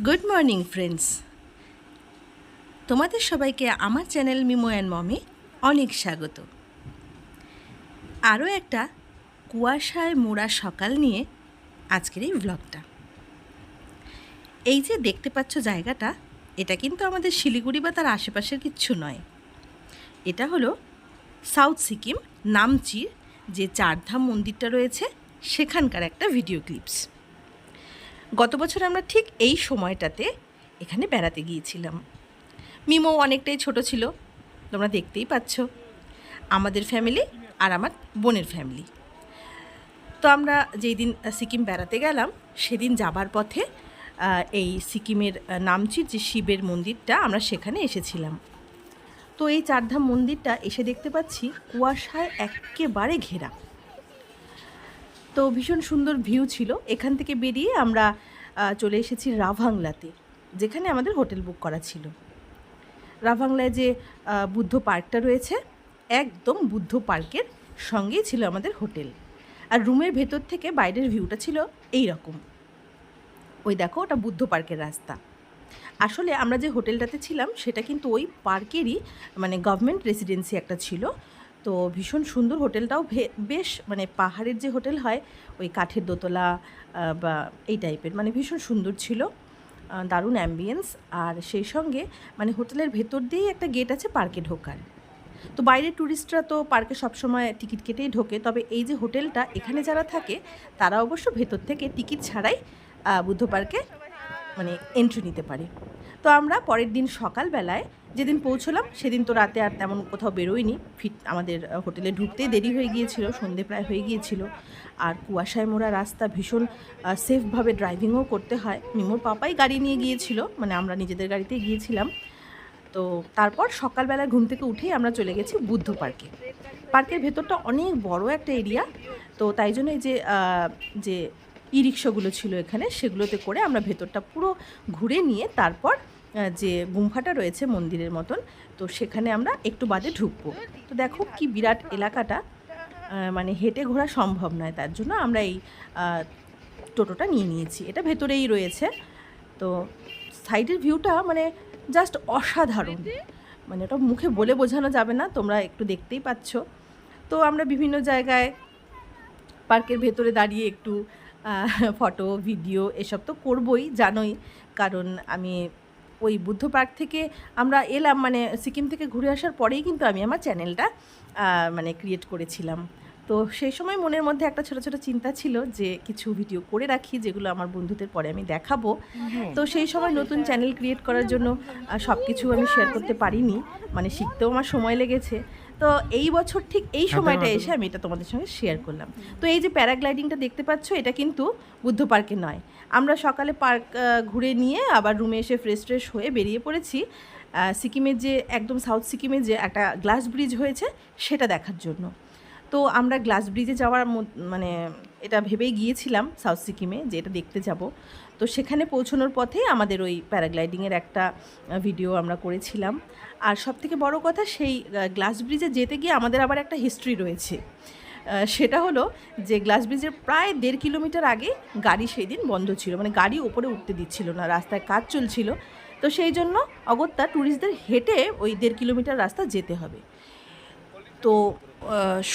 Good morning friends, তোমাদের সবাইকে আমার চ্যানেল মিমো অ্যান্ড মমি অনেক স্বাগত। আরও একটা কুয়াশায় মোড়া সকাল নিয়ে আজকের এই ব্লগটা। এই যে দেখতে পাচ্ছ জায়গাটা, এটা কিন্তু আমাদের শিলিগুড়ি বা তার আশেপাশের কিচ্ছু নয়। এটা হলো সাউথ সিকিম নামচির যে চারধাম মন্দিরটা রয়েছে সেখানকার একটা ভিডিও ক্লিপস। গত বছর আমরা ঠিক এই সময়টাতে এখানে বেড়াতে গিয়েছিলাম। মিমো অনেকটাই ছোট ছিল, তোমরা দেখতেই পাচ্ছ। আমাদের ফ্যামিলি আর আমার বোনের ফ্যামিলি। তো আমরা যেই দিন সিকিম বেড়াতে গেলাম সেদিন যাবার পথে এই সিকিমের নামচির যে শিবের মন্দিরটা আমরা সেখানে এসেছিলাম। তো এই চারধাম মন্দিরটা এসে দেখতে পাচ্ছি কুয়াশায় একেবারে ঘেরা। তো ভীষণ সুন্দর ভিউ ছিল। এখান থেকে বেরিয়ে আমরা চলে এসেছি রাভাংলাতে, যেখানে আমাদের হোটেল বুক করা ছিল। রাভাংলায় যে বুদ্ধ পার্কটা রয়েছে, একদম বুদ্ধ পার্কের সঙ্গেই ছিল আমাদের হোটেল। আর রুমের ভেতর থেকে বাইরের ভিউটা ছিল এই রকম। ওই দেখো, ওটা বুদ্ধ পার্কের রাস্তা। আসলে আমরা যে হোটেলটাতে ছিলাম সেটা কিন্তু ওই পার্কেরই মানে গভর্নমেন্ট রেসিডেন্সি একটা ছিল। তো ভীষণ সুন্দর হোটেলটাও, বেশ মানে পাহাড়ের যে হোটেল হয় ওই কাঠের দোতলা বা এই টাইপের, মানে ভীষণ সুন্দর ছিল, দারুণ অ্যাম্বিয়েন্স। আর সেই সঙ্গে মানে হোটেলের ভেতর দিয়েই একটা গেট আছে পার্কে ঢোকার। তো বাইরের ট্যুরিস্টরা তো পার্কে সবসময় টিকিট কেটেই ঢোকে, তবে এই যে হোটেলটা এখানে যারা থাকে তারা অবশ্য ভেতর থেকে টিকিট ছাড়াই বুদ্ধ পার্কে মানে এন্ট্রি নিতে পারে। তো আমরা পরের দিন সকালবেলায় যেদিন পৌঁছলাম সেদিন তো রাতে আর তেমন কোথাও বেরোইনি, আমাদের হোটেলে ঢুকতেই দেরি হয়ে গিয়েছিল, সন্ধে প্রায় হয়ে গিয়েছিল। আর কুয়াশায় মোড়া রাস্তা, ভীষণ সেফভাবে ড্রাইভিংও করতে হয়। মিমোর পাপাই গাড়ি নিয়ে গিয়েছিল, মানে আমরা নিজেদের গাড়িতেই গিয়েছিলাম। তো তারপর সকালবেলা ঘুম থেকে উঠেই আমরা চলে গেছি বুদ্ধ পার্কে। পার্কের ভেতরটা অনেক বড় একটা এরিয়া, তো তাই জন্য এই যে ই রিক্সাগুলো ছিল এখানে, সেগুলোতে করে আমরা ভেতরটা পুরো ঘুরে নিয়ে তারপর যে গুম্ফাটা রয়েছে মন্দিরের মতন, তো সেখানে আমরা একটু বাদে ঢুকবো। তো দেখো কি বিরাট এলাকাটা, মানে হেঁটে ঘোরা সম্ভব নয়, তার জন্য আমরা এই টোটোটা নিয়ে নিয়েছি। এটা ভেতরেই রয়েছে। তো সাইডের ভিউটা মানে জাস্ট অসাধারণ, মানে ওটা মুখে বলে বোঝানো যাবে না, তোমরা একটু দেখতেই পাচ্ছ। তো আমরা বিভিন্ন জায়গায় পার্কের ভেতরে দাঁড়িয়ে একটু ফটো ভিডিও এসব তো করবই, জানোই। কারণ আমি ওই বুদ্ধ পার্ক থেকে আমরা এলাম, মানে সিকিম থেকে ঘুরে আসার পরেই কিন্তু আমি আমার চ্যানেলটা মানে ক্রিয়েট করেছিলাম। তো সেই সময় মনের মধ্যে একটা ছোটো ছোটো চিন্তা ছিল যে কিছু ভিডিও করে রাখি, যেগুলো আমার বন্ধুদের পরে আমি দেখাবো। তো সেই সময় নতুন চ্যানেল ক্রিয়েট করার জন্য সব কিছু আমি শেয়ার করতে পারিনি, মানে শিখতেও আমার সময় লেগেছে। তো এই বছর ঠিক এই সময়টা এসে আমি এটা তোমাদের সঙ্গে শেয়ার করলাম। তো এই যে প্যারাগ্লাইডিংটা দেখতে পাচ্ছ, এটা কিন্তু বুদ্ধ পার্কে নয়। আমরা সকালে পার্ক ঘুরে নিয়ে আবার রুমে এসে ফ্রেশ হয়ে বেরিয়ে পড়েছি সিকিমের যে একদম সাউথ সিকিমে যে একটা গ্লাস ব্রিজ হয়েছে সেটা দেখার জন্য। তো আমরা গ্লাস ব্রিজে যাওয়ার মানে এটা ভেবেই গিয়েছিলাম সাউথ সিকিমে যে এটা দেখতে যাব। তো সেখানে পৌঁছানোর পথে আমাদের ওই প্যারাগ্লাইডিংয়ের একটা ভিডিও আমরা করেছিলাম। আর সবথেকে বড় কথা, সেই গ্লাস ব্রিজে যেতে গিয়ে আমাদের আবার একটা হিস্ট্রি রয়েছে। সেটা হলো যে গ্লাস ব্রিজের প্রায় 1.5 কিলোমিটার আগে গাড়ি সেই দিন বন্ধ ছিল, মানে গাড়ি ওপরে উঠতে দিচ্ছিল না, রাস্তায় কাজ চলছিল। তো সেই জন্য অগত্যা ট্যুরিস্টদের হেঁটে ওই 1.5 কিলোমিটার রাস্তা যেতে হবে। তো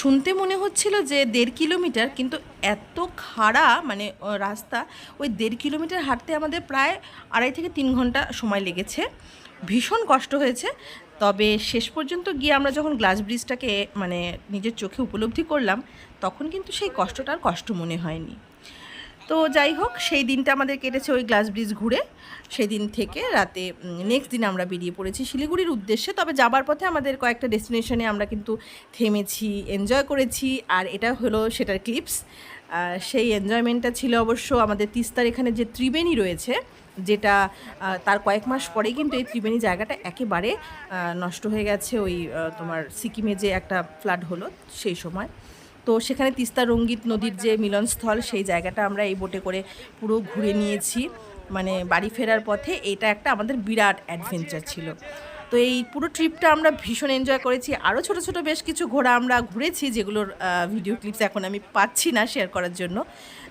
শুনতে মনে হচ্ছিল যে 1.5 কিলোমিটার, কিন্তু এত খাড়া মানে রাস্তা, ওই 1.5 কিলোমিটার হাঁটতে আমাদের প্রায় 2.5 থেকে 3 ঘন্টা সময় লেগেছে। ভীষণ কষ্ট হয়েছে। তবে শেষ পর্যন্ত গিয়ে আমরা যখন গ্লাস ব্রিজটাকে মানে নিজের চোখে উপলব্ধি করলাম, তখন কিন্তু সেই কষ্টটা আর কষ্ট মনে হয়নি। তো যাই হোক, সেই দিনটা আমাদের কেটেছে ওই গ্লাস ব্রিজ ঘুরে। সেই দিন থেকে রাতে নেক্সট দিন আমরা বেরিয়ে পড়েছি শিলিগুড়ির উদ্দেশ্যে। তবে যাবার পথে আমাদের কয়েকটা ডেস্টিনেশনে আমরা কিন্তু থেমেছি, এনজয় করেছি, আর এটা হলো সেটার ক্লিপস। সেই এনজয়মেন্টটা ছিল অবশ্য আমাদের তিস্তার এখানে যে ত্রিবেণী রয়েছে, যেটা তার কয়েক মাস পরেই কিন্তু এই ত্রিবেণী জায়গাটা একেবারে নষ্ট হয়ে গেছে। ওই তোমার সিকিমে যে একটা ফ্লাড হলো সেই সময়। তো সেখানে তিস্তা রঙ্গিত নদীর যে মিলনস্থল, সেই জায়গাটা আমরা এই বোটে করে পুরো ঘুরে নিয়েছি। মানে বাড়ি ফেরার পথে এটা একটা আমাদের বিরাট অ্যাডভেঞ্চার ছিল। তো এই পুরো ট্রিপটা আমরা ভীষণ এনজয় করেছি। আরও ছোট ছোট বেশ কিছু ঘোড়া আমরা ঘুরেছি, যেগুলোর ভিডিও ক্লিপস এখন আমি পাচ্ছি না শেয়ার করার জন্য।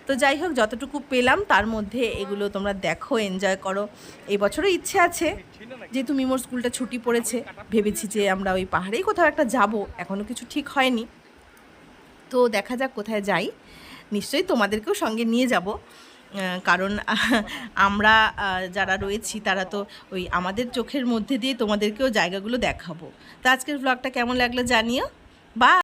তো তো যাই হোক, যতটুকু পেলাম তার মধ্যে এগুলো তোমরা দেখো, এনজয় করো। এই বছরও ইচ্ছে আছে, যেহেতু মিমোর স্কুলটা ছুটি পড়েছে, ভেবেছি যে আমরা ওই পাহাড়েই কোথাও একটা যাব, এখনও কিছু ঠিক হয়নি। তো দেখা যাক কোথায় যাই, নিশ্চয়ই তোমাদেরকেও সঙ্গে নিয়ে যাব, কারণ আমরা যারা রয়েছি তারা তো ওই আমাদের চোখের মধ্যে দিয়ে তোমাদেরকেও জায়গাগুলো দেখাবো। তো আজকের ব্লগটা কেমন লাগলো জানিও। বা